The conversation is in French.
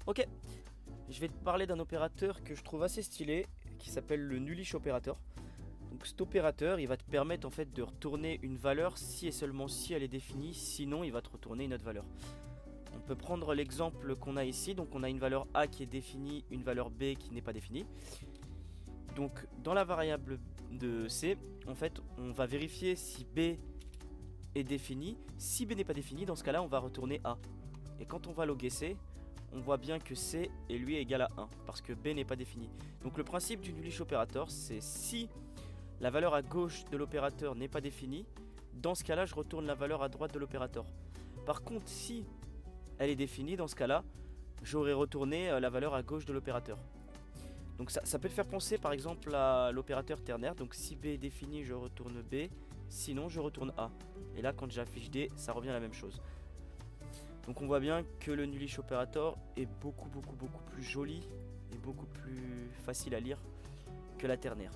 Ok, je vais te parler d'un opérateur que je trouve assez stylé, qui s'appelle le nullish opérateur. Donc cet opérateur, il va te permettre en fait de retourner une valeur si et seulement si elle est définie, sinon il va te retourner une autre valeur. On peut prendre l'exemple qu'on a ici, donc on a une valeur A qui est définie, une valeur B qui n'est pas définie. Donc dans la variable de C, en fait on va vérifier si B est définie. Si B n'est pas définie, dans ce cas là on va retourner A. Et quand on va loguer C, on voit bien que C est lui égal à 1, parce que B n'est pas défini. Donc le principe du nullish opérateur, c'est si la valeur à gauche de l'opérateur n'est pas définie, dans ce cas là je retourne la valeur à droite de l'opérateur. Par contre si elle est définie, dans ce cas là j'aurais retourné la valeur à gauche de l'opérateur. Donc ça peut te faire penser par exemple à l'opérateur ternaire. Donc si B est défini, je retourne B, sinon je retourne A. Et là quand j'affiche D, ça revient à la même chose. Donc on voit bien que le nullish operator est beaucoup plus joli et beaucoup plus facile à lire que la ternaire.